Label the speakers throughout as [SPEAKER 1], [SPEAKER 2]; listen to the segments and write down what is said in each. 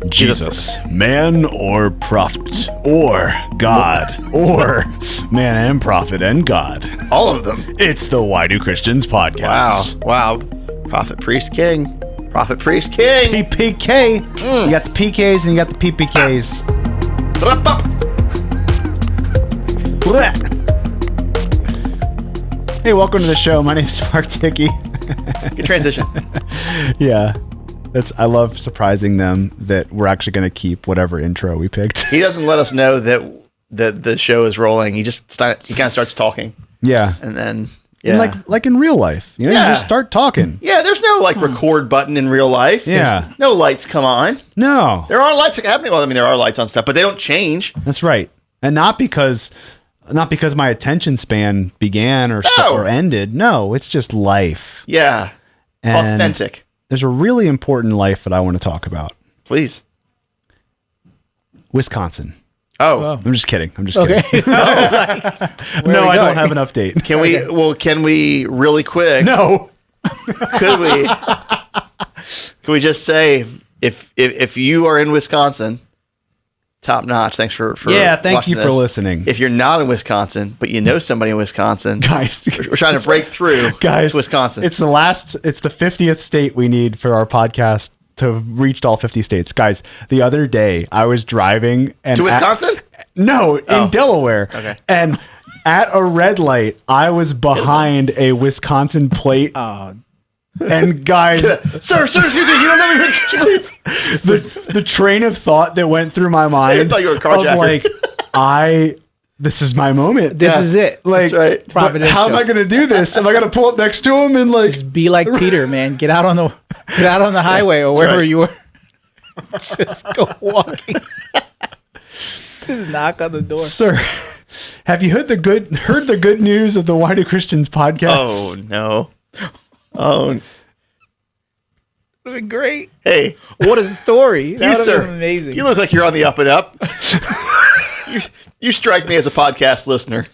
[SPEAKER 1] Jesus, man or prophet, or God, or man and prophet and God.
[SPEAKER 2] All of them.
[SPEAKER 1] It's the Why Do Christians podcast.
[SPEAKER 2] Wow. Prophet, priest, king. Prophet, priest, king.
[SPEAKER 1] PPK. You got the PKs and you got the PPKs. Hey, welcome to the show. My name's Dickey.
[SPEAKER 2] Good transition.
[SPEAKER 1] Yeah. I love surprising them that we're actually going to keep whatever intro we picked.
[SPEAKER 2] He doesn't let us know that the show is rolling. He kind of starts talking.
[SPEAKER 1] Yeah.
[SPEAKER 2] And then, yeah.
[SPEAKER 1] And like in real life, you just start talking.
[SPEAKER 2] Yeah, there's no record button in real life.
[SPEAKER 1] Yeah.
[SPEAKER 2] There's no lights come on.
[SPEAKER 1] No.
[SPEAKER 2] There are lights happening. Well, I mean, there are lights on stuff, but they don't change.
[SPEAKER 1] That's right. And not because my attention span began or ended. No, it's just life.
[SPEAKER 2] Yeah. It's authentic.
[SPEAKER 1] There's a really important life that I want to talk about.
[SPEAKER 2] Please.
[SPEAKER 1] Wisconsin.
[SPEAKER 2] Oh.
[SPEAKER 1] I'm just kidding. Okay.
[SPEAKER 2] kidding.
[SPEAKER 1] I don't have an update.
[SPEAKER 2] Can we really quick?
[SPEAKER 1] No.
[SPEAKER 2] Could we just say if you are in Wisconsin, top notch. Thanks for
[SPEAKER 1] thank you for listening.
[SPEAKER 2] If you're not in Wisconsin, but you know somebody in Wisconsin,
[SPEAKER 1] guys,
[SPEAKER 2] we're trying to break through to Wisconsin.
[SPEAKER 1] It's the 50th state we need for our podcast to reach all 50 states. Guys, the other day I was driving
[SPEAKER 2] to Wisconsin?
[SPEAKER 1] In Delaware.
[SPEAKER 2] Okay.
[SPEAKER 1] And at a red light, I was behind a Wisconsin plate. And guys,
[SPEAKER 2] sir, excuse me, you don't know me, please.
[SPEAKER 1] The train of thought that went through my mind.
[SPEAKER 2] I thought you were a carjacker.
[SPEAKER 1] This is my moment.
[SPEAKER 3] This is it.
[SPEAKER 2] That's right.
[SPEAKER 1] How am I going to do this? Am I going to pull up next to him and
[SPEAKER 3] just be like Peter, man? Get out on the highway or wherever you are. Just go walking. Just knock on the door.
[SPEAKER 1] Sir, have you heard the good news of the Why Do Christians podcast?
[SPEAKER 2] Oh no. Oh,
[SPEAKER 3] would have been great.
[SPEAKER 2] Hey,
[SPEAKER 3] what a story! That would have
[SPEAKER 2] been
[SPEAKER 3] amazing.
[SPEAKER 2] You look like you're on the up and up. you strike me as a podcast listener.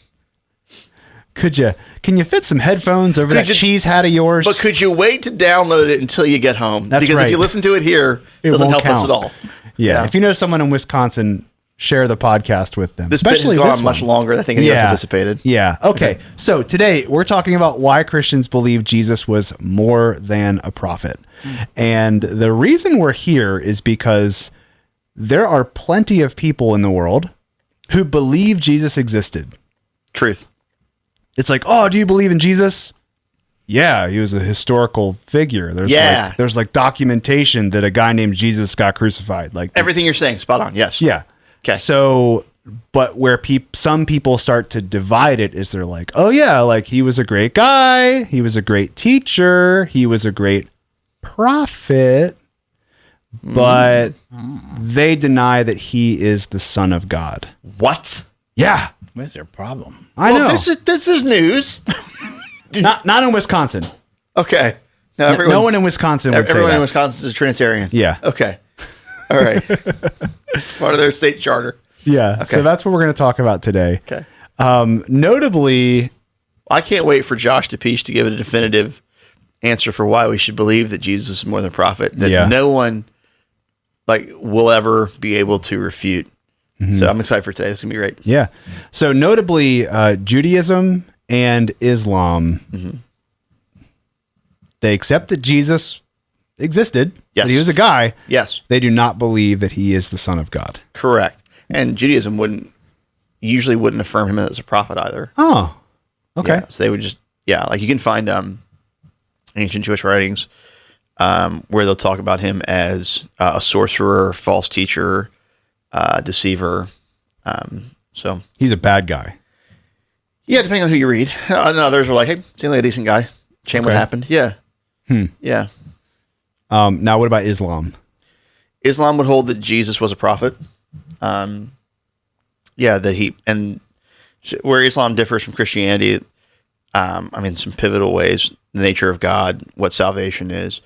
[SPEAKER 1] Can you fit some headphones over that cheese hat of yours?
[SPEAKER 2] But could you wait to download it until you get home?
[SPEAKER 1] That's
[SPEAKER 2] because
[SPEAKER 1] right.
[SPEAKER 2] If you listen to it here, it doesn't help us at all.
[SPEAKER 1] Yeah. If you know someone in Wisconsin, share the podcast with them.
[SPEAKER 2] This bit has gone on much longer than I think anyone anticipated.
[SPEAKER 1] Yeah. Okay. So today we're talking about why Christians believe Jesus was more than a prophet. And the reason we're here is because there are plenty of people in the world who believe Jesus existed.
[SPEAKER 2] Truth.
[SPEAKER 1] It's like, oh, do you believe in Jesus? Yeah, he was a historical figure. There's documentation that a guy named Jesus got crucified. Like
[SPEAKER 2] everything you're saying, spot on. Yes.
[SPEAKER 1] Yeah.
[SPEAKER 2] Okay.
[SPEAKER 1] So, but where some people start to divide it is they're like, oh yeah, like he was a great guy, he was a great teacher, he was a great prophet, but they deny that he is the Son of God.
[SPEAKER 2] What?
[SPEAKER 1] Yeah.
[SPEAKER 3] What's their problem?
[SPEAKER 1] I know.
[SPEAKER 2] This is news.
[SPEAKER 1] not in Wisconsin.
[SPEAKER 2] Okay.
[SPEAKER 1] No one in Wisconsin would say that.
[SPEAKER 2] Everyone in Wisconsin is a Trinitarian.
[SPEAKER 1] Yeah.
[SPEAKER 2] Okay. All right. Part of their state charter.
[SPEAKER 1] Yeah. Okay. So that's what we're going to talk about today.
[SPEAKER 2] Okay.
[SPEAKER 1] Notably,
[SPEAKER 2] I can't wait for Josh Dupiche to give it a definitive answer for why we should believe that Jesus is more than a prophet that no one will ever be able to refute. Mm-hmm. So I'm excited for today. It's going to be great.
[SPEAKER 1] Yeah. So notably, Judaism and Islam, they accept that Jesus existed.
[SPEAKER 2] Yes.
[SPEAKER 1] That he was a guy.
[SPEAKER 2] Yes.
[SPEAKER 1] They do not believe that he is the Son of God.
[SPEAKER 2] Correct. And Judaism usually wouldn't affirm him as a prophet either.
[SPEAKER 1] Oh, okay.
[SPEAKER 2] Yeah, so they would just, like you can find ancient Jewish writings where they'll talk about him as a sorcerer, false teacher, deceiver. So
[SPEAKER 1] he's a bad guy.
[SPEAKER 2] Yeah, depending on who you read. And others are like, hey, seems like a decent guy. Shame what happened. Yeah. Yeah.
[SPEAKER 1] Now, what about Islam?
[SPEAKER 2] Islam would hold that Jesus was a prophet. Where Islam differs from Christianity, some pivotal ways, the nature of God, what salvation is.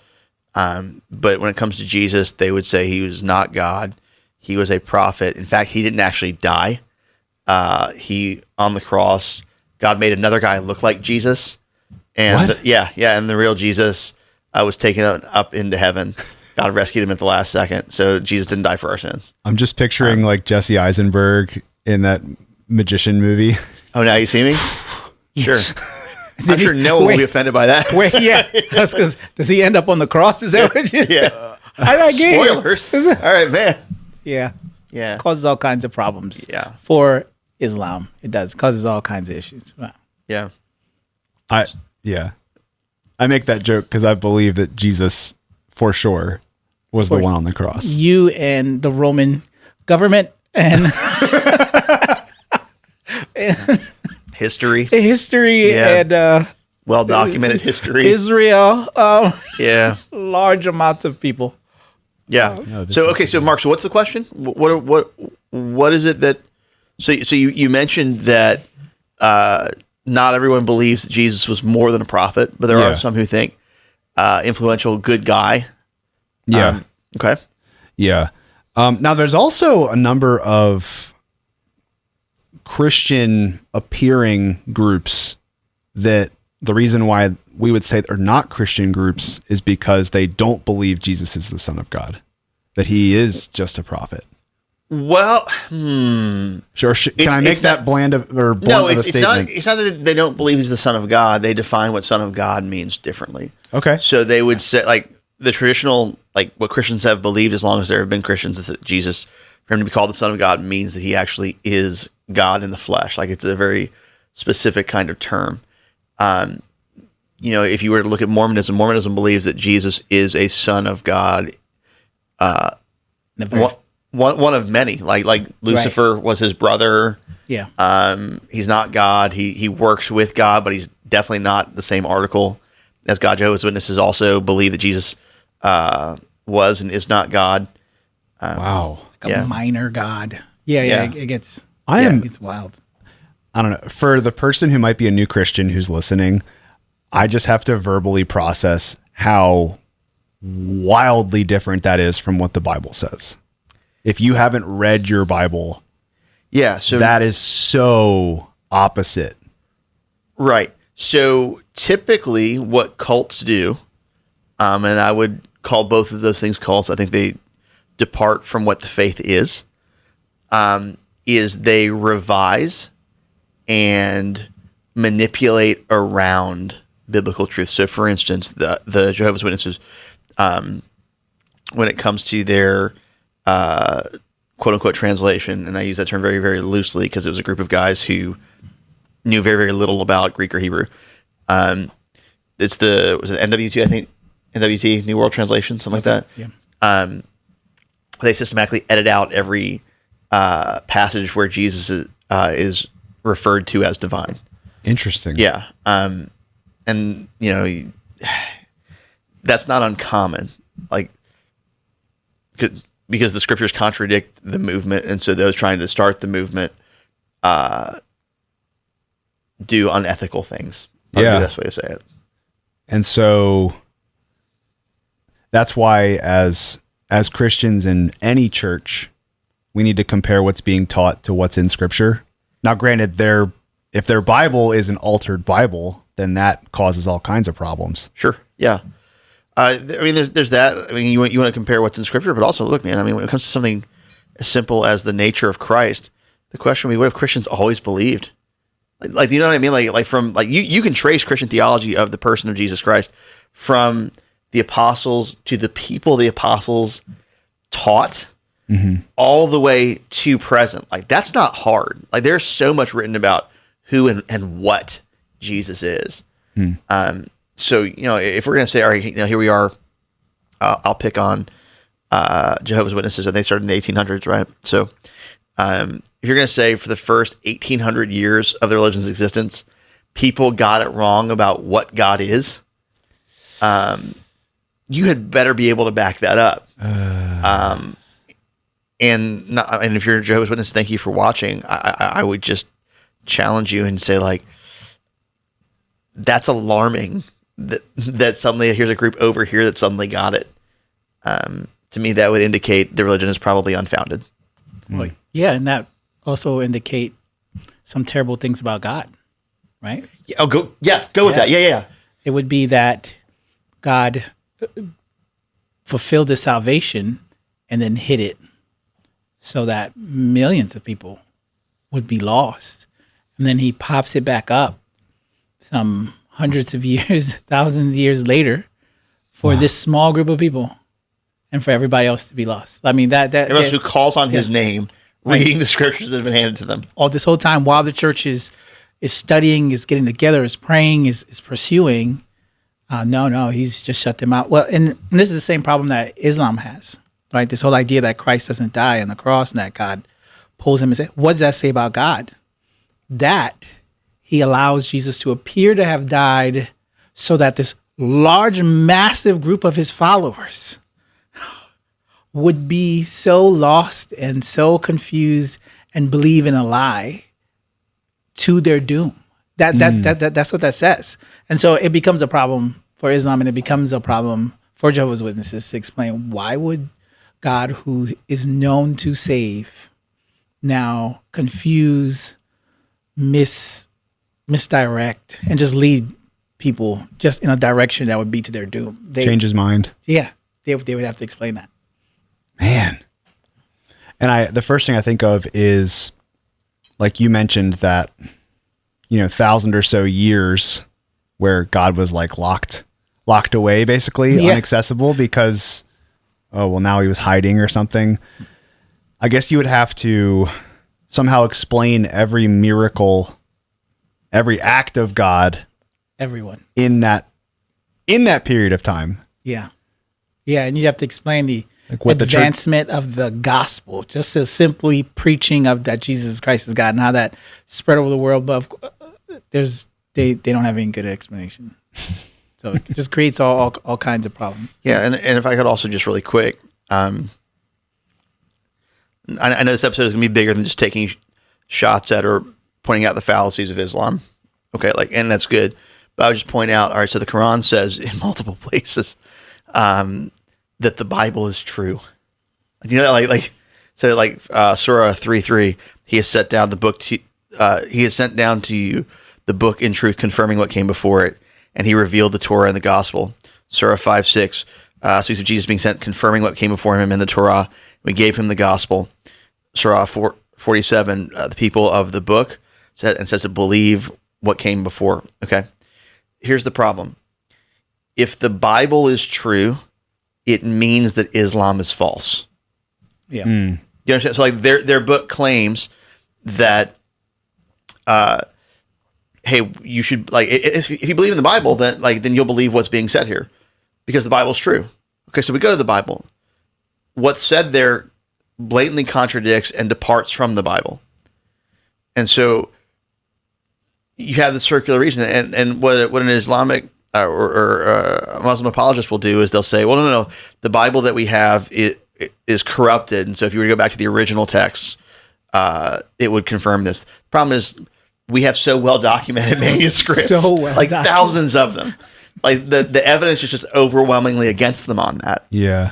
[SPEAKER 2] But when it comes to Jesus, they would say he was not God. He was a prophet. In fact, he didn't actually die. He, on the cross, God made another guy look like Jesus. And and the real Jesus was taken up into heaven. God rescued him at the last second, so Jesus didn't die for our sins.
[SPEAKER 1] I'm just picturing like Jesse Eisenberg in that magician movie.
[SPEAKER 2] Oh, now you see me? Sure. I'm sure no one will be offended by that.
[SPEAKER 3] Wait, yeah. That's because does he end up on the cross? Is that what you said? How did I get here?
[SPEAKER 2] Spoilers. All right, man.
[SPEAKER 3] Yeah.
[SPEAKER 2] Yeah.
[SPEAKER 3] Causes all kinds of problems.
[SPEAKER 2] Yeah.
[SPEAKER 3] For Islam, it does. Causes all kinds of issues. Wow.
[SPEAKER 2] Yeah.
[SPEAKER 1] I make that joke because I believe that Jesus, for sure, was the one on the cross.
[SPEAKER 3] You and the Roman government and
[SPEAKER 2] History.
[SPEAKER 3] history and
[SPEAKER 2] Well-documented history.
[SPEAKER 3] Israel.
[SPEAKER 2] Yeah.
[SPEAKER 3] Large amounts of people.
[SPEAKER 2] Yeah.
[SPEAKER 1] No, this
[SPEAKER 2] So
[SPEAKER 1] is-
[SPEAKER 2] Mark. So what's the question? What is it that? So you mentioned that not everyone believes that Jesus was more than a prophet, but there
[SPEAKER 1] Yeah.
[SPEAKER 2] are some who think influential, good guy.
[SPEAKER 1] Yeah.
[SPEAKER 2] Okay.
[SPEAKER 1] Yeah. Now, there's also a number of Christian appearing groups that the reason why we would say they're not Christian groups is because they don't believe Jesus is the Son of God, that he is just a prophet.
[SPEAKER 2] Well,
[SPEAKER 1] Sure. Can I make that bland of a statement?
[SPEAKER 2] It's not that they don't believe he's the Son of God. They define what Son of God means differently.
[SPEAKER 1] Okay.
[SPEAKER 2] So they would say, like, the traditional, like what Christians have believed as long as there have been Christians, is that Jesus, for him to be called the Son of God, means that he actually is God in the flesh. Like, it's a very specific kind of term. If you were to look at Mormonism, Mormonism believes that Jesus is a son of God. One of many, like Lucifer was his brother.
[SPEAKER 3] Yeah.
[SPEAKER 2] He's not God. He works with God, but he's definitely not the same article as God. Jehovah's Witnesses also believe that Jesus was and is not God.
[SPEAKER 1] Wow.
[SPEAKER 3] Like a minor god. Yeah. It gets it gets wild.
[SPEAKER 1] I don't know. For the person who might be a new Christian who's listening, I just have to verbally process how wildly different that is from what the Bible says. If you haven't read your Bible,
[SPEAKER 2] So
[SPEAKER 1] that is so opposite.
[SPEAKER 2] Right. So typically what cults do, and I would call both of those things cults, I think they depart from what the faith is they revise and manipulate around biblical truth. So for instance, the Jehovah's Witnesses, when it comes to their quote unquote translation, and I use that term very, very loosely because it was a group of guys who knew very, very little about Greek or Hebrew. Was it NWT, I think? NWT, New World Translation, something like that.
[SPEAKER 3] Yeah.
[SPEAKER 2] They systematically edit out every passage where Jesus is referred to as divine.
[SPEAKER 1] Interesting.
[SPEAKER 2] Yeah. And, that's not uncommon. Like, because the scriptures contradict the movement, and so those trying to start the movement do unethical things. Probably the best way to say it.
[SPEAKER 1] And so that's why as Christians in any church, we need to compare what's being taught to what's in Scripture. Now, granted, if their Bible is an altered Bible, then that causes all kinds of problems.
[SPEAKER 2] Sure. Yeah. There's that. I mean, you want to compare what's in Scripture, but also look, man. I mean, when it comes to something as simple as the nature of Christ, the question would be, what have Christians always believed? Like, you know what I mean? Like you can trace Christian theology of the person of Jesus Christ from the apostles to the people the apostles taught, all the way to present. Like, that's not hard. Like, there's so much written about who and what Jesus is. So, if we're going to say, all right, here we are, I'll pick on Jehovah's Witnesses, and they started in the 1800s, right? So, if you're going to say for the first 1800 years of the religion's existence, people got it wrong about what God is, you had better be able to back that up. And if you're a Jehovah's Witness, thank you for watching. I would just challenge you and say, like, that's alarming that suddenly here's a group over here that suddenly got it. To me, that would indicate the religion is probably unfounded.
[SPEAKER 3] Yeah, and that also indicate some terrible things about God, right?
[SPEAKER 2] Go with that. Yeah.
[SPEAKER 3] It would be that God fulfilled his salvation and then hid it so that millions of people would be lost. And then he pops it back up some hundreds of years, thousands of years later for this small group of people and for everybody else to be lost. I mean,
[SPEAKER 2] everyone else who calls on his name, reading the scriptures that have been handed to them.
[SPEAKER 3] All this whole time while the church is studying, is getting together, is praying, is pursuing. No, he's just shut them out. Well, and this is the same problem that Islam has, right? This whole idea that Christ doesn't die on the cross and that God pulls him and says, what does that say about God? That he allows Jesus to appear to have died so that this large, massive group of his followers would be so lost and so confused and believe in a lie to their doom. That's what that says. And so it becomes a problem for Islam, and it becomes a problem for Jehovah's Witnesses to explain why would God, who is known to save, now confuse, misdirect, and just lead people just in a direction that would be to their doom.
[SPEAKER 1] Change his mind.
[SPEAKER 3] Yeah, they would have to explain that.
[SPEAKER 1] Man. And the first thing I think of is, like you mentioned, that 1,000 or so years where God was like locked away, basically inaccessible because, now he was hiding or something. I guess you would have to somehow explain every miracle, every act of God,
[SPEAKER 3] everyone
[SPEAKER 1] in that period of time.
[SPEAKER 3] Yeah, and you have to explain the
[SPEAKER 1] what
[SPEAKER 3] advancement of the gospel, just as simply preaching of that Jesus Christ is God and how that spread over the world. But they don't have any good explanation, so it just creates all kinds of problems.
[SPEAKER 2] Yeah, and if I could also just really quick, I know this episode is going to be bigger than just taking shots at or pointing out the fallacies of Islam. Okay, and that's good. But I would just point out, all right, so the Quran says in multiple places that the Bible is true. You know that, Surah 3:3, he has set down the book he has sent down to you the book in truth, confirming what came before it, and he revealed the Torah and the gospel. Surah 5:6 speaks of Jesus being sent, confirming what came before him in the Torah. We gave him the gospel. Surah 47, the people of the book, says to believe what came before. Okay, here's the problem. If the Bible is true, it means that Islam is false.
[SPEAKER 3] Yeah.
[SPEAKER 2] You understand? So their book claims that, hey, you should if you believe in the Bible, then you'll believe what's being said here because the Bible's true. Okay, so we go to the Bible. What's said there blatantly contradicts and departs from the Bible. And so you have the circular reason. And what an Islamic or a Muslim apologist will do is they'll say, well, no, the Bible that we have is corrupted. And so if you were to go back to the original text, it would confirm this. The problem is we have so well-documented manuscripts, thousands of them. The evidence is just overwhelmingly against them on that.
[SPEAKER 1] Yeah.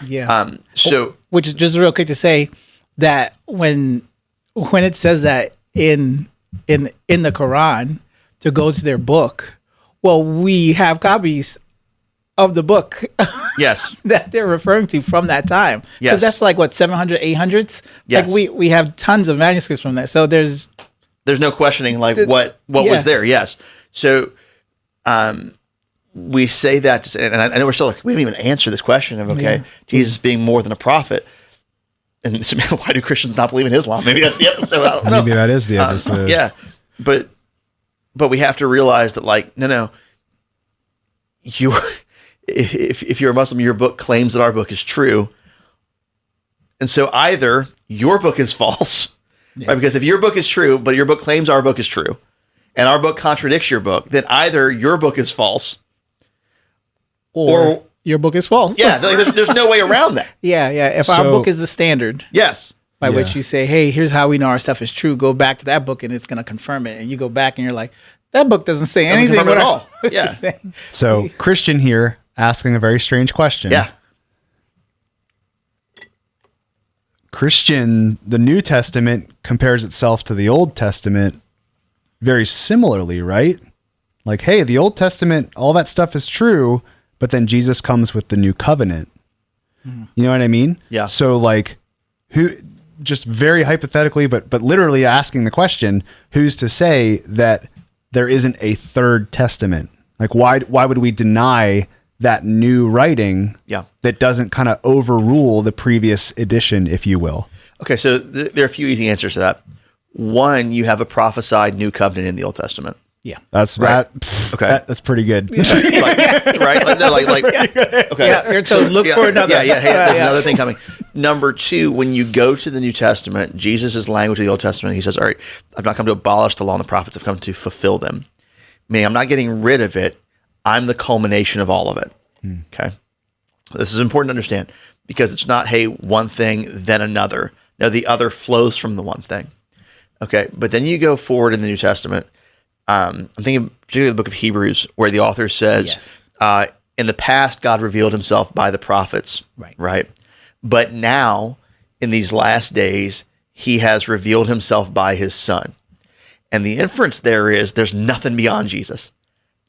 [SPEAKER 2] So,
[SPEAKER 3] which is just real quick to say that when it says that in the Quran to go to their book, well, we have copies of the book.
[SPEAKER 2] Yes.
[SPEAKER 3] That they're referring to from that time.
[SPEAKER 2] Yes.
[SPEAKER 3] Because that's 700, 800s.
[SPEAKER 2] Yes.
[SPEAKER 3] We have tons of manuscripts from that. So there's
[SPEAKER 2] no questioning what was there. Yes. So, we say that to say, and I know we're still we didn't even answer this question of Jesus being more than a prophet. And so, why do Christians not believe in Islam? Maybe that's the episode. I don't know.
[SPEAKER 1] Maybe that is the episode.
[SPEAKER 2] Yeah, but we have to realize that no, if you're a Muslim, your book claims that our book is true, and so either your book is false, right? Because if your book is true, but your book claims our book is true, and our book contradicts your book, then either your book is false, or
[SPEAKER 3] your book is false.
[SPEAKER 2] Yeah, there's no way around that.
[SPEAKER 3] Yeah. If our book is the standard,
[SPEAKER 2] yes,
[SPEAKER 3] by which you say, hey, here's how we know our stuff is true. Go back to that book, and it's going to confirm it. And you go back, and you're like, that book doesn't say anything
[SPEAKER 2] at all. Yeah.
[SPEAKER 1] So Christian here asking a very strange question.
[SPEAKER 2] Yeah.
[SPEAKER 1] Christian, the New Testament compares itself to the Old Testament very similarly, right? Like, hey, the Old Testament, all that stuff is true, but then Jesus comes with the new covenant. You know what I mean?
[SPEAKER 2] Yeah.
[SPEAKER 1] So like, who? Just very hypothetically, but literally asking the question: who's to say that there isn't a third testament? Like, why would we deny that new writing?
[SPEAKER 2] Yeah.
[SPEAKER 1] That doesn't kind of overrule the previous edition, if you will.
[SPEAKER 2] Okay, so there are a few easy answers to that. One, you have a prophesied new covenant in the Old Testament.
[SPEAKER 3] Yeah.
[SPEAKER 1] That's
[SPEAKER 2] Right. Okay.
[SPEAKER 1] That's pretty good.
[SPEAKER 2] Right? Okay.
[SPEAKER 3] Yeah, you're told, look for another.
[SPEAKER 2] Yeah. Hey, there's another thing coming. Number two, when you go to the New Testament, Jesus' language of the Old Testament, he says, all right, I've not come to abolish the law and the prophets, I've come to fulfill them. Meaning I'm not getting rid of it. I'm the culmination of all of it. Okay. This is important to understand because it's not, hey, one thing, then another. No, the other flows from the one thing. Okay. But then you go forward in the New Testament. I'm thinking particularly the book of Hebrews, where the author says, in the past, God revealed himself by the prophets. Right. But now, in these last days, he has revealed himself by his son. And the inference there is there's nothing beyond Jesus.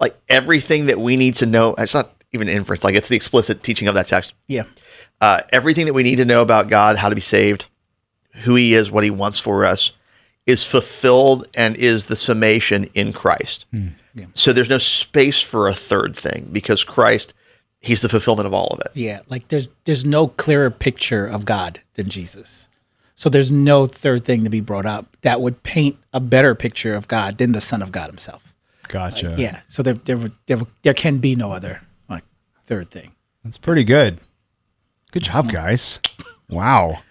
[SPEAKER 2] Like everything that we need to know, it's not even inference, like it's the explicit teaching of that text.
[SPEAKER 3] Yeah.
[SPEAKER 2] Everything that we need to know about God, how to be saved, who he is, what he wants for us, is fulfilled and is the summation in Christ.
[SPEAKER 3] Yeah.
[SPEAKER 2] So there's no space for a third thing because Christ, he's the fulfillment of all of it.
[SPEAKER 3] Yeah. Like there's no clearer picture of God than Jesus. So there's no third thing to be brought up that would paint a better picture of God than the Son of God himself.
[SPEAKER 1] Gotcha.
[SPEAKER 3] Yeah. So there can be no other like third thing.
[SPEAKER 1] That's pretty good. Good job, guys. Wow.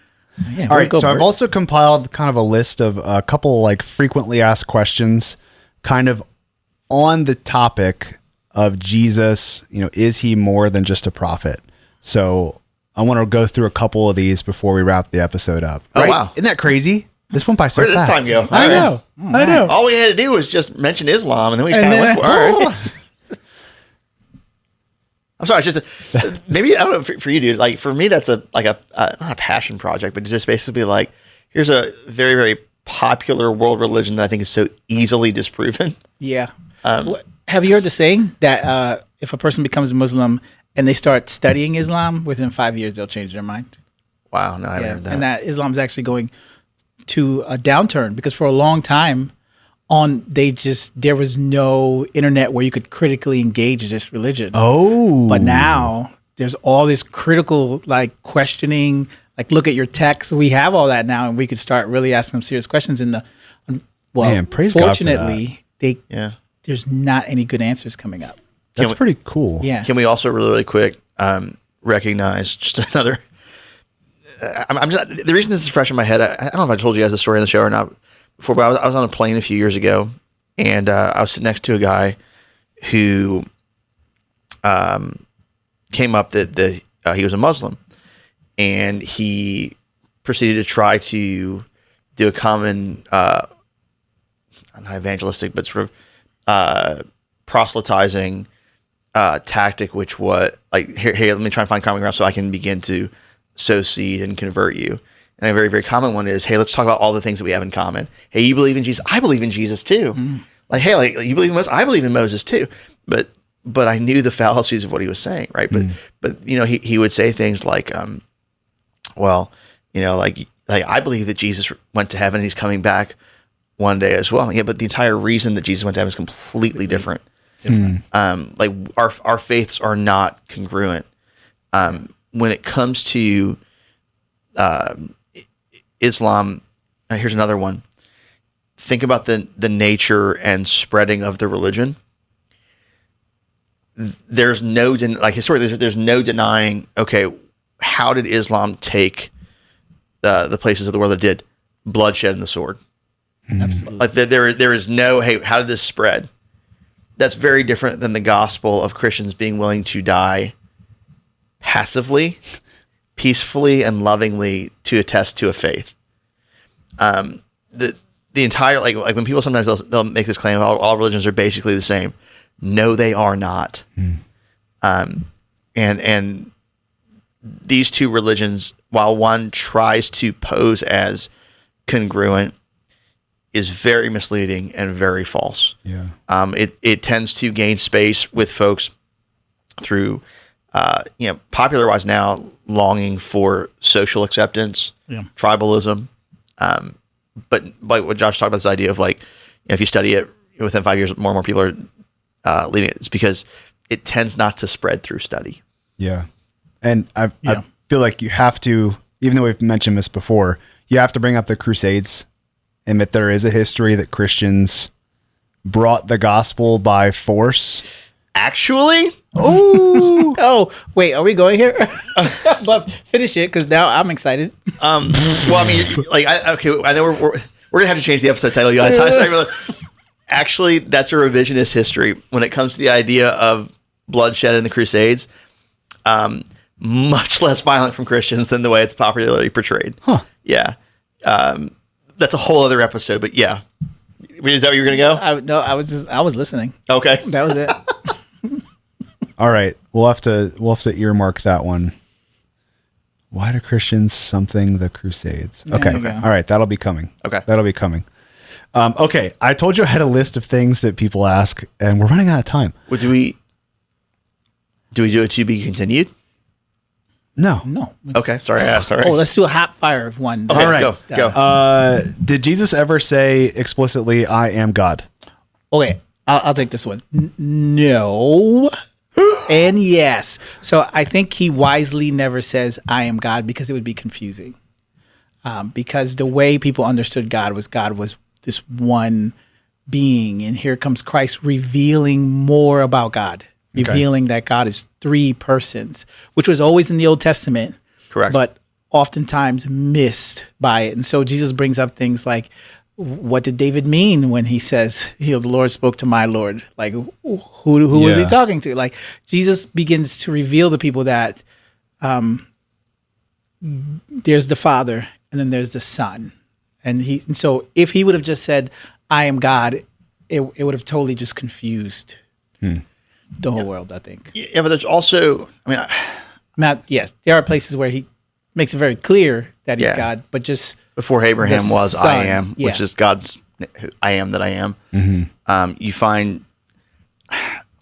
[SPEAKER 3] Yeah,
[SPEAKER 1] All right, so
[SPEAKER 3] Burt.
[SPEAKER 1] I've also compiled kind of a list of a couple like frequently asked questions kind of on the topic of Jesus, is he more than just a prophet? So I want to go through a couple of these before we wrap the episode up.
[SPEAKER 2] Oh,
[SPEAKER 1] Right?
[SPEAKER 2] wow.
[SPEAKER 1] Isn't that crazy? This went by so
[SPEAKER 2] Where did this
[SPEAKER 1] fast.
[SPEAKER 2] time go?
[SPEAKER 1] I know. I know.
[SPEAKER 2] All we had to do was just mention Islam, and then we just kind of went for it. All right. I'm sorry, it's just maybe I don't know for you, dude. Like for me, that's not a passion project, but just basically like here's a very very popular world religion that I think is so easily disproven.
[SPEAKER 3] Yeah. Have you heard the saying that if a person becomes a Muslim and they start studying Islam, within 5 years they'll change their mind?
[SPEAKER 2] Wow, no, I haven't heard that.
[SPEAKER 3] And that Islam's actually going to a downturn because for a long time there was no internet where you could critically engage this religion.
[SPEAKER 1] Oh.
[SPEAKER 3] But now there's all this critical like questioning, like look at your text. We have all that now, and we could start really asking them serious questions.
[SPEAKER 1] Man, praise God for
[SPEAKER 3] fortunately, there's not any good answers coming up.
[SPEAKER 1] That's pretty cool.
[SPEAKER 3] Yeah.
[SPEAKER 2] Can we also really quick recognize just another? The reason this is fresh in my head, I don't know if I told you guys the story on the show or not before, but I was on a plane a few years ago, and I was sitting next to a guy who came up that he was a Muslim, and he proceeded to try to do a common, not evangelistic, but sort of proselytizing tactic, which was like, hey, let me try and find common ground so I can begin to sow seed and convert you. And a very, very common one is, hey, let's talk about all the things that we have in common. Hey, you believe in Jesus? I believe in Jesus too. Like, hey, like you believe in Moses? I believe in Moses too. But I knew the fallacies of what he was saying, right? But he would say things like, like I believe that Jesus went to heaven and he's coming back one day as well. Yeah, but the entire reason that Jesus went to heaven is completely different. Like our faiths are not congruent. When it comes to Islam, here's another one. Think about the nature and spreading of the religion. There's no historically there's no denying. Okay, how did Islam take the places of the world that did? Bloodshed and the sword.
[SPEAKER 3] Absolutely.
[SPEAKER 2] Like there is no, hey, how did this spread? That's very different than the gospel of Christians being willing to die passively, peacefully, and lovingly to attest to a faith. The entire like when people sometimes they'll make this claim, all religions are basically the same. No, they are not. And these two religions, while one tries to pose as congruent, is very misleading and very false.
[SPEAKER 1] Yeah.
[SPEAKER 2] It tends to gain space with folks through popularized now, longing for social acceptance, tribalism. But like what Josh talked about, this idea of like, if you study it within 5 years, more and more people are leaving it. It's because it tends not to spread through study.
[SPEAKER 1] Yeah. And I feel like you have to, even though we've mentioned this before, you have to bring up the Crusades and that there is a history that Christians brought the gospel by force.
[SPEAKER 2] Actually?
[SPEAKER 3] Ooh. Oh, wait, are we going here? But finish it, because now I'm excited.
[SPEAKER 2] Well, I mean, like, I know we're gonna have to change the episode title, you guys. Actually, that's a revisionist history when it comes to the idea of bloodshed in the Crusades. Much less violent from Christians than the way it's popularly portrayed.
[SPEAKER 1] Huh.
[SPEAKER 2] Yeah. That's a whole other episode, but yeah. Is that where you're gonna go?
[SPEAKER 3] No, I was listening.
[SPEAKER 2] Okay.
[SPEAKER 3] That was it.
[SPEAKER 1] All right. We'll have to earmark that one. Why do Christians something the Crusades? Okay. All right. That'll be coming.
[SPEAKER 2] Okay.
[SPEAKER 1] That'll be coming. Okay. I told you I had a list of things that people ask, and we're running out of time.
[SPEAKER 2] Well, do we do it to be continued?
[SPEAKER 1] No.
[SPEAKER 2] Okay. Sorry, I asked. All right.
[SPEAKER 3] Oh, let's do a hot fire of one.
[SPEAKER 2] Okay,
[SPEAKER 1] all right.
[SPEAKER 2] Go.
[SPEAKER 1] Did Jesus ever say explicitly, "I am God"?
[SPEAKER 3] Okay. I'll take this one. No. And yes. So I think he wisely never says, "I am God," because it would be confusing. Because the way people understood God was this one being. And here comes Christ revealing more about God, revealing that God is three persons, which was always in the Old Testament.
[SPEAKER 2] Correct.
[SPEAKER 3] But oftentimes missed by it. And so Jesus brings up things like, what did David mean when he says, the Lord spoke to my Lord? Like, who was he talking to? Like, Jesus begins to reveal to people that there's the Father and then there's the Son. And so if he would have just said, "I am God," it would have totally just confused the whole world, I think.
[SPEAKER 2] Yeah, but there's also,
[SPEAKER 3] Yes, there are places where he makes it very clear that he's God, but just
[SPEAKER 2] before Abraham
[SPEAKER 3] the
[SPEAKER 2] was,
[SPEAKER 3] Son,
[SPEAKER 2] I am, which is God's I am that I am.
[SPEAKER 1] Mm-hmm.
[SPEAKER 2] You find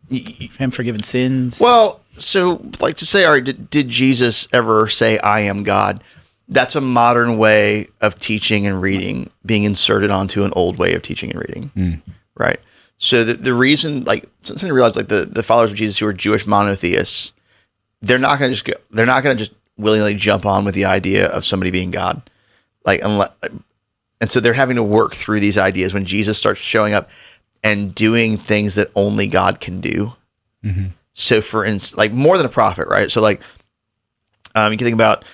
[SPEAKER 3] him forgiving sins.
[SPEAKER 2] Well, so like to say, all right, did Jesus ever say, "I am God"? That's a modern way of teaching and reading being inserted onto an old way of teaching and reading, right? So the reason, like, something to realize, like the followers of Jesus who are Jewish monotheists, they're not going to just willingly jump on with the idea of somebody being God, and so they're having to work through these ideas when Jesus starts showing up and doing things that only God can do. Mm-hmm. So, for instance, like more than a prophet, right? So, like, you can think about,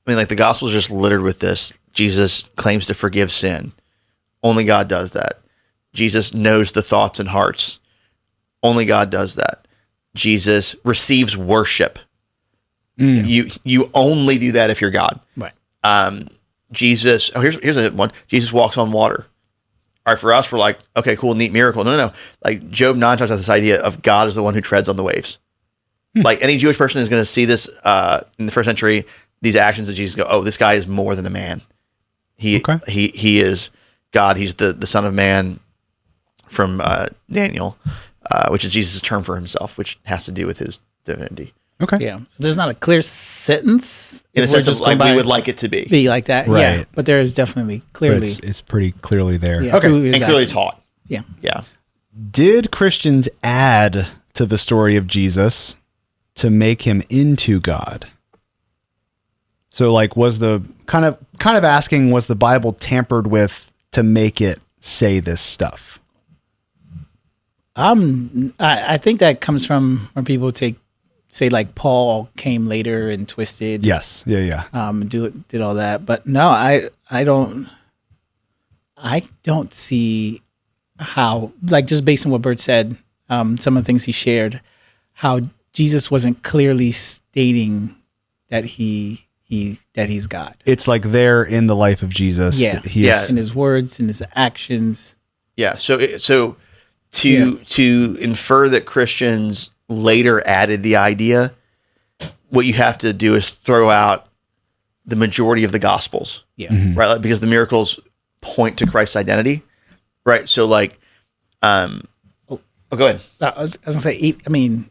[SPEAKER 2] like the gospel is just littered with this. Jesus claims to forgive sin. Only God does that. Jesus knows the thoughts and hearts. Only God does that. Jesus receives worship. You only do that if you're God.
[SPEAKER 3] Right.
[SPEAKER 2] Jesus. Oh, here's a one. Jesus walks on water. All right, for us, we're like, okay, cool, neat miracle. No. Like Job 9 talks about this idea of God is the one who treads on the waves. Like any Jewish person is going to see this in the first century, these actions of Jesus, go, oh, this guy is more than a man. He is God. He's the Son of Man from Daniel, which is Jesus' term for himself, which has to do with his divinity.
[SPEAKER 1] Okay.
[SPEAKER 3] Yeah. So there's not a clear sentence
[SPEAKER 2] In the sense of like we would like it to
[SPEAKER 3] be like that.
[SPEAKER 1] Right.
[SPEAKER 3] Yeah. But there is definitely clearly.
[SPEAKER 1] It's pretty clearly there.
[SPEAKER 3] Yeah,
[SPEAKER 1] Okay.
[SPEAKER 2] And clearly taught.
[SPEAKER 3] Yeah.
[SPEAKER 2] Yeah.
[SPEAKER 1] Did Christians add to the story of Jesus to make him into God? So, like, was the kind of asking, was the Bible tampered with to make it say this stuff?
[SPEAKER 3] I think that comes from when people say like Paul came later and twisted.
[SPEAKER 1] Yes. Yeah.
[SPEAKER 3] Did all that, but no, I don't see how, like, just based on what Burt said, some of the things he shared, how Jesus wasn't clearly stating that he's God.
[SPEAKER 1] It's like there in the life of Jesus.
[SPEAKER 3] Yeah.
[SPEAKER 1] That
[SPEAKER 3] In his words, in his actions.
[SPEAKER 2] Yeah. So to infer that Christians later added the idea, what you have to do is throw out the majority of the Gospels.
[SPEAKER 3] Yeah.
[SPEAKER 1] Mm-hmm.
[SPEAKER 2] Right. Like, because the miracles point to Christ's identity. Right. So, like, go ahead.
[SPEAKER 3] I was gonna say, I mean,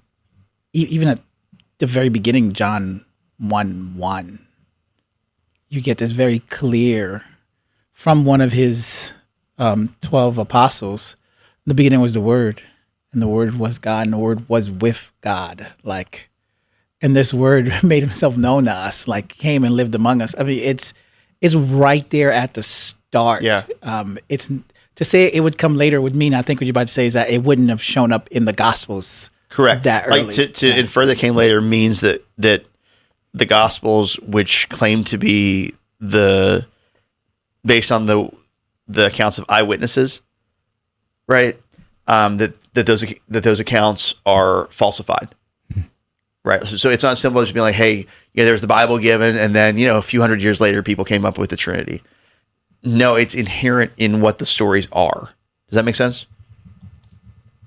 [SPEAKER 3] even at the very beginning, John 1:1, you get this very clear from one of his 12 apostles. In the beginning was the Word, and the Word was God, and the Word was with God. Like, and this Word made himself known to us, like came and lived among us. I mean, it's right there at the start.
[SPEAKER 2] Yeah.
[SPEAKER 3] It's to say it would come later would mean, I think what you're about to say is that it wouldn't have shown up in the Gospels.
[SPEAKER 2] Correct.
[SPEAKER 3] That early.
[SPEAKER 2] Like to infer that came later means that the Gospels, which claim to be based on the accounts of eyewitnesses, right? That those accounts are falsified, right? So it's not simple as being like, hey, yeah, there's the Bible given, and then a few hundred years later, people came up with the Trinity. No, it's inherent in what the stories are. Does that make sense?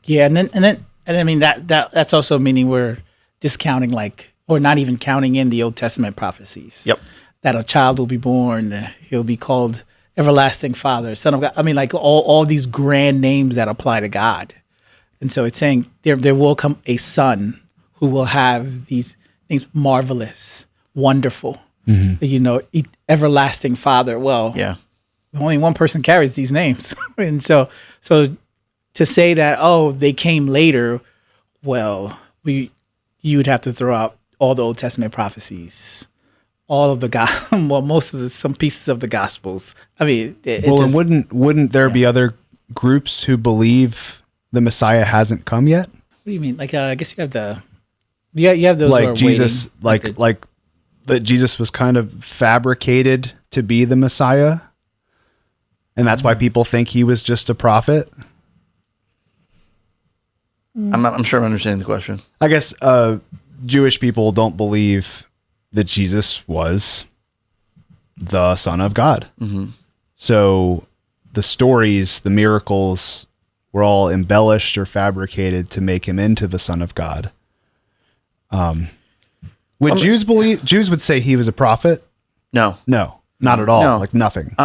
[SPEAKER 3] Yeah, and I mean that's also meaning we're discounting or not even counting in the Old Testament prophecies.
[SPEAKER 2] Yep.
[SPEAKER 3] That a child will be born, he'll be called Everlasting Father, Son of God. I mean, like all these grand names that apply to God. And so it's saying there will come a son who will have these things: marvelous, wonderful, everlasting Father. Well,
[SPEAKER 2] yeah.
[SPEAKER 3] Only one person carries these names. And so to say that, they came later, well, you would have to throw out all the Old Testament prophecies, all of the some pieces of the Gospels. I mean,
[SPEAKER 1] and wouldn't there be other groups who believe the Messiah hasn't come yet?
[SPEAKER 3] What do you mean? Like, I guess you have you have those who
[SPEAKER 1] like
[SPEAKER 3] are
[SPEAKER 1] Jesus,
[SPEAKER 3] waiting,
[SPEAKER 1] like that Jesus was kind of fabricated to be the Messiah, and that's why people think he was just a prophet.
[SPEAKER 2] I'm sure I'm understanding the question.
[SPEAKER 1] I guess Jewish people don't believe that Jesus was the Son of God.
[SPEAKER 2] Mm-hmm.
[SPEAKER 1] So the stories, the miracles were all embellished or fabricated to make him into the Son of God. Would Jews would say he was a prophet?
[SPEAKER 2] No,
[SPEAKER 1] not at all.
[SPEAKER 2] No.
[SPEAKER 1] Like nothing.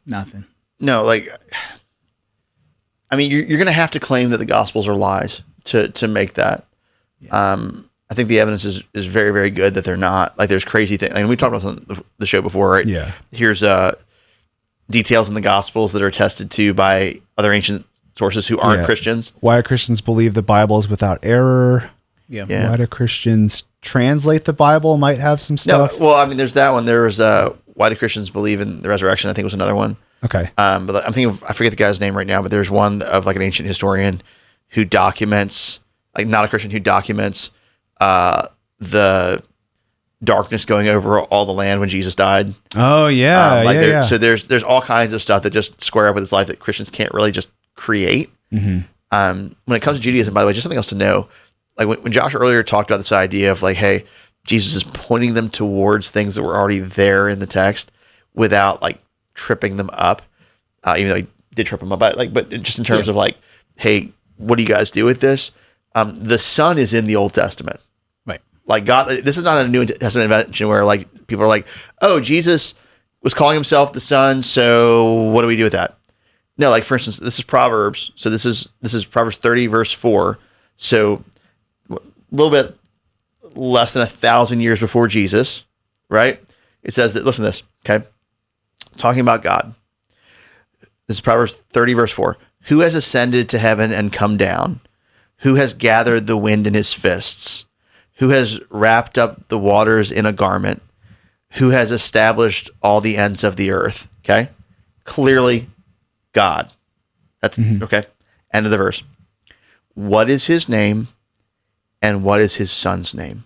[SPEAKER 3] nothing.
[SPEAKER 2] No, like, I mean, you're going to have to claim that the Gospels are lies to make that. Yeah. I think the evidence is very, very good that they're not. Like, there's crazy things. Like, we talked about this on the show before, right?
[SPEAKER 1] Yeah.
[SPEAKER 2] Here's details in the Gospels that are attested to by other ancient sources who aren't Christians.
[SPEAKER 1] Why do Christians believe the Bible is without error?
[SPEAKER 3] Yeah.
[SPEAKER 1] Why do Christians translate the Bible? Might have some stuff.
[SPEAKER 2] No, well, I mean, there's that one. There was why do Christians believe in the resurrection? I think was another one.
[SPEAKER 1] Okay.
[SPEAKER 2] But I'm thinking I forget the guy's name right now, but there's one of like an ancient historian who documents, like not a Christian, who documents the darkness going over all the land when Jesus died.
[SPEAKER 1] Oh yeah.
[SPEAKER 2] So there's all kinds of stuff that just square up with this life that Christians can't really just create.
[SPEAKER 1] Mm-hmm.
[SPEAKER 2] When it comes to Judaism, by the way, just something else to know, like when Josh earlier talked about this idea of like, hey, Jesus is pointing them towards things that were already there in the text without like tripping them up, even though he did trip them up, but just in terms of like, hey, what do you guys do with this? The Son is in the Old Testament.
[SPEAKER 3] Right.
[SPEAKER 2] Like God, this is not a New Testament invention where like people are like, oh, Jesus was calling himself the Son, so what do we do with that? No, like for instance, this is Proverbs. So this is Proverbs 30 verse 4. So a little bit less than 1,000 years before Jesus, right? It says that, listen to this, okay? Talking about God. This is Proverbs 30 verse 4. Who has ascended to heaven and come down? Who has gathered the wind in his fists? Who has wrapped up the waters in a garment? Who has established all the ends of the earth? Okay. Clearly God. That's okay. End of the verse. What is his name and what is his son's name?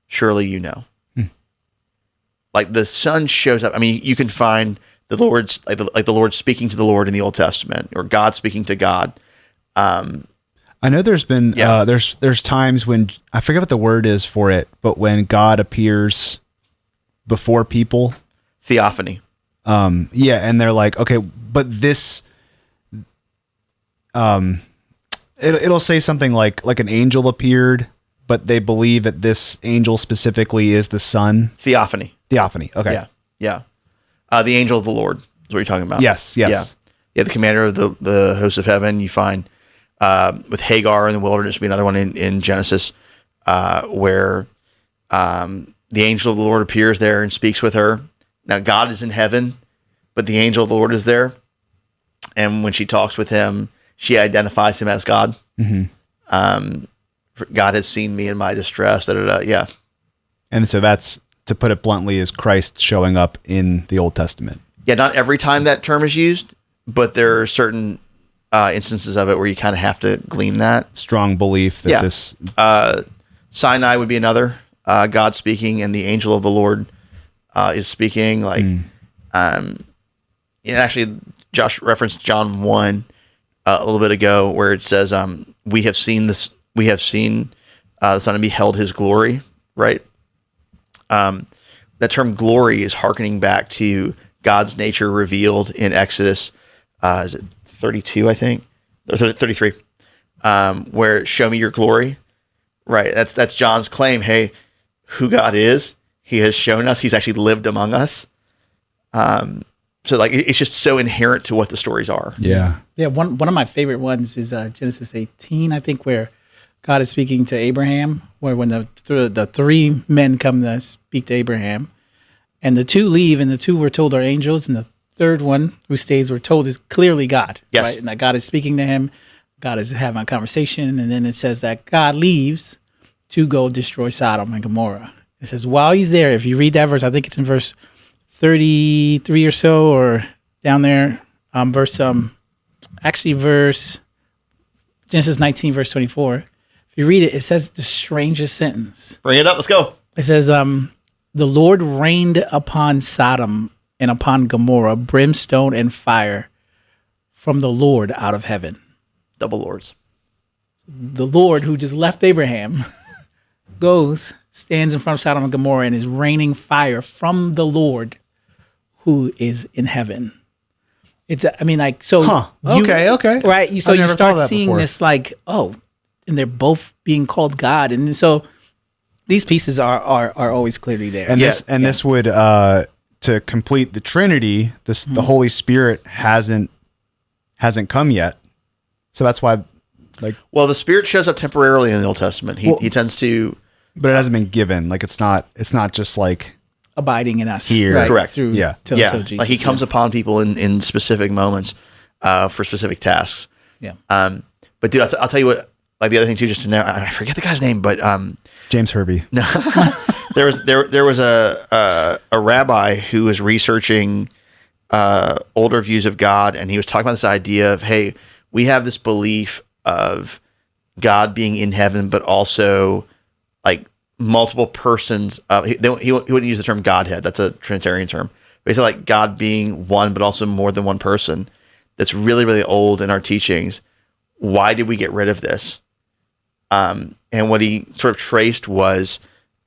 [SPEAKER 2] Surely you know. Like the Son shows up. I mean, you can find the Lord's like the Lord speaking to the Lord in the Old Testament, or God speaking to God.
[SPEAKER 1] I know there's been there's times when I forget what the word is for it, but when God appears before people,
[SPEAKER 2] theophany.
[SPEAKER 1] And they're like, okay, but this, it'll say something like an angel appeared, but they believe that this angel specifically is the Son.
[SPEAKER 2] Theophany.
[SPEAKER 1] Okay.
[SPEAKER 2] Yeah. The angel of the Lord is what you're talking about.
[SPEAKER 1] Yes.
[SPEAKER 2] Yeah. The commander of the hosts of heaven. You find with Hagar in the wilderness would be another one in Genesis. where the angel of the Lord appears there and speaks with her. Now, God is in heaven, but the angel of the Lord is there. And when she talks with him, she identifies him as God. God has seen me in my distress. Yeah.
[SPEAKER 1] And so that's, to put it bluntly, is Christ showing up in the Old Testament.
[SPEAKER 2] Yeah, not every time that term is used, but there are certain instances of it where you kind of have to glean that.
[SPEAKER 1] Strong belief that this...
[SPEAKER 2] Sinai would be another. God speaking, and the angel of the Lord is speaking. And actually, Josh referenced John 1 a little bit ago, where it says, we have seen this, we have seen the Son and beheld his glory, right? That term glory is hearkening back to God's nature revealed in Exodus, is it 32, I think? Or 33, where show me your glory, right? That's John's claim. Hey, who God is, he has shown us, he's actually lived among us. So like, it's just so inherent to what the stories are.
[SPEAKER 1] Yeah.
[SPEAKER 3] Yeah. One of my favorite ones is Genesis 18, I think, where God is speaking to Abraham, where when the three men come to speak to Abraham, and the two leave, and the two we're told are angels, and the third one who stays, we're told, is clearly God.
[SPEAKER 2] Yes.
[SPEAKER 3] Right? And that God is speaking to him. God is having a conversation, and then it says that God leaves to go destroy Sodom and Gomorrah. It says while he's there, if you read that verse, I think it's in verse 33 or so, or down there, verse Genesis 19, verse 24. If you read it, it says the strangest sentence.
[SPEAKER 2] Bring it up. Let's go.
[SPEAKER 3] It says, the Lord rained upon Sodom and upon Gomorrah brimstone and fire from the Lord out of heaven.
[SPEAKER 2] Double lords.
[SPEAKER 3] The Lord, who just left Abraham, stands in front of Sodom and Gomorrah and is raining fire from the Lord who is in heaven. It's, I mean, like, so.
[SPEAKER 1] Huh. Okay.
[SPEAKER 3] Right. So
[SPEAKER 1] I've
[SPEAKER 3] you
[SPEAKER 1] never
[SPEAKER 3] start
[SPEAKER 1] thought of that
[SPEAKER 3] seeing
[SPEAKER 1] before.
[SPEAKER 3] this, like, oh, and they're both being called God. And so these pieces are always clearly there.
[SPEAKER 1] And this would, to complete the Trinity, the Holy Spirit hasn't come yet. So that's why, like,
[SPEAKER 2] Well, the Spirit shows up temporarily in the Old Testament. He tends to,
[SPEAKER 1] but it hasn't been given. Like, it's not just like
[SPEAKER 3] abiding in us.
[SPEAKER 1] Here.
[SPEAKER 3] Right,
[SPEAKER 2] Correct.
[SPEAKER 3] Through,
[SPEAKER 1] Yeah.
[SPEAKER 3] till Jesus.
[SPEAKER 2] like he comes upon people in specific moments for specific tasks.
[SPEAKER 3] Yeah.
[SPEAKER 2] But dude, I'll tell you what. Like the other thing too, just to know, I forget the guy's name, but
[SPEAKER 1] James Hervey.
[SPEAKER 2] no, there was a rabbi who was researching older views of God, and he was talking about this idea of, hey, we have this belief of God being in heaven, but also like multiple persons. He wouldn't use the term Godhead. That's a Trinitarian term. Basically, like God being one, but also more than one person. That's really, really old in our teachings. Why did we get rid of this? And what he sort of traced was,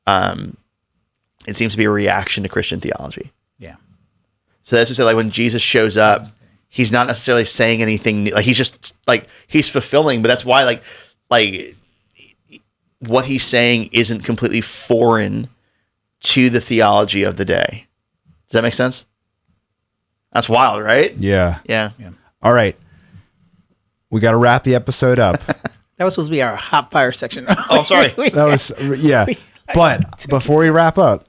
[SPEAKER 2] it seems to be a reaction to Christian theology.
[SPEAKER 3] Yeah.
[SPEAKER 2] So that's to say, like when Jesus shows up, he's not necessarily saying anything new. Like he's just like, he's fulfilling, but that's why like what he's saying isn't completely foreign to the theology of the day. Does that make sense? That's wild, right?
[SPEAKER 1] Yeah.
[SPEAKER 2] Yeah.
[SPEAKER 1] All right. We got to wrap the episode up.
[SPEAKER 3] That was supposed to be our hot fire section.
[SPEAKER 2] Oh, sorry.
[SPEAKER 1] That was, yeah. But before we wrap up,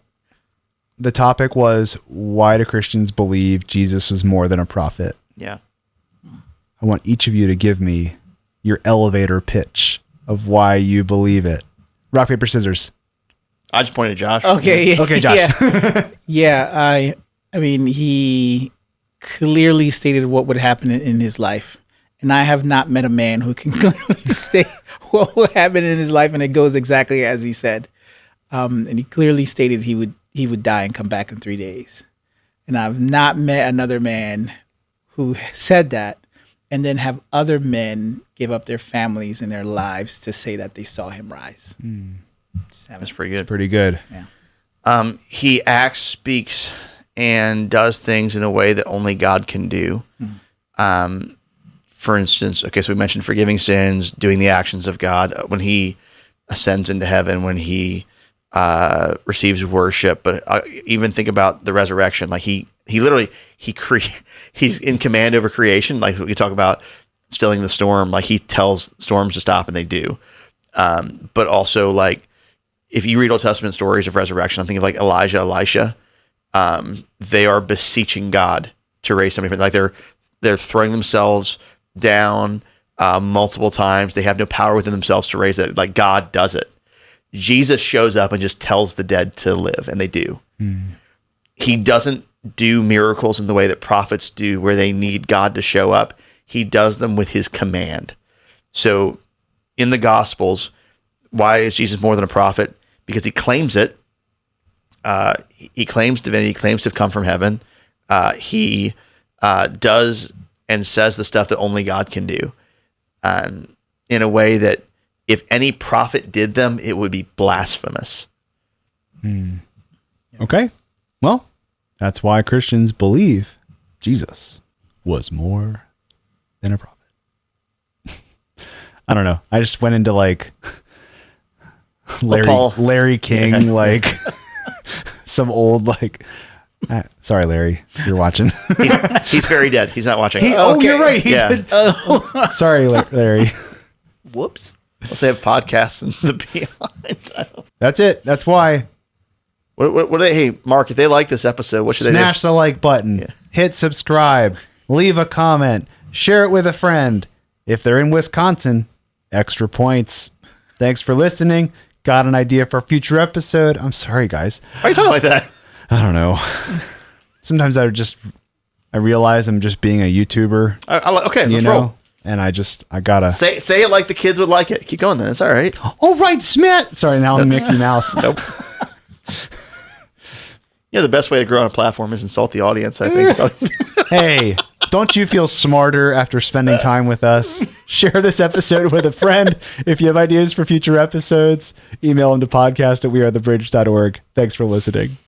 [SPEAKER 1] the topic was, why do Christians believe Jesus was more than a prophet?
[SPEAKER 2] Yeah.
[SPEAKER 1] I want each of you to give me your elevator pitch of why you believe it. Rock, paper, scissors.
[SPEAKER 2] I just pointed at Josh.
[SPEAKER 3] Okay.
[SPEAKER 1] Okay, Josh.
[SPEAKER 3] Yeah. Yeah. I mean, he clearly stated what would happen in his life. And I have not met a man who can clearly state what will happen in his life, and it goes exactly as he said. And he clearly stated he would die and come back in 3 days. And I've not met another man who said that and then have other men give up their families and their lives to say that they saw him rise.
[SPEAKER 2] That's pretty good.
[SPEAKER 1] Pretty good.
[SPEAKER 3] Yeah.
[SPEAKER 2] He acts, speaks, and does things in a way that only God can do. For instance, okay, so we mentioned forgiving sins, doing the actions of God when he ascends into heaven, when he receives worship. But even think about the resurrection. Like he literally, he's in command over creation. Like we talk about stilling the storm. Like he tells storms to stop and they do. But also like if you read Old Testament stories of resurrection, I'm thinking of like Elijah, Elisha. They are beseeching God to raise somebody. Like they're throwing themselves down multiple times. They have no power within themselves to raise it. Like God does it. Jesus shows up and just tells the dead to live, and they do. He doesn't do miracles in the way that prophets do, where they need God to show up. He does them with his command. So in the Gospels, why is Jesus more than a prophet? Because he claims it. He claims divinity. He claims to have come from heaven. He does and says the stuff that only God can do, in a way that if any prophet did them, it would be blasphemous.
[SPEAKER 1] Okay. Well, that's why Christians believe Jesus was more than a prophet. I don't know. I just went into like Larry King, like some old like. Sorry, Larry, you're watching.
[SPEAKER 2] He's very dead. He's not watching.
[SPEAKER 1] You're right. Sorry, Larry.
[SPEAKER 3] Whoops.
[SPEAKER 2] Unless they have podcasts in the beyond.
[SPEAKER 1] That's it. That's why.
[SPEAKER 2] What do they? Hey, Mark, if they like this episode, what should they do?
[SPEAKER 1] Smash the like button. Hit subscribe. Leave a comment. Share it with a friend. If they're in Wisconsin, extra points. Thanks for listening. Got an idea for a future episode? I'm sorry, guys.
[SPEAKER 2] Why are you talking like that?
[SPEAKER 1] I don't know. Sometimes I realize I'm just being a YouTuber.
[SPEAKER 2] Okay, let's roll.
[SPEAKER 1] And I gotta
[SPEAKER 2] say it like the kids would like it. Keep going then. It's all right.
[SPEAKER 1] All right, Smash. Sorry, now I'm Mickey Mouse.
[SPEAKER 2] Nope. The best way to grow on a platform is insult the audience, I think.
[SPEAKER 1] Hey, don't you feel smarter after spending time with us? Share this episode with a friend. If you have ideas for future episodes, email them to podcast@wearethebridge.org. Thanks for listening.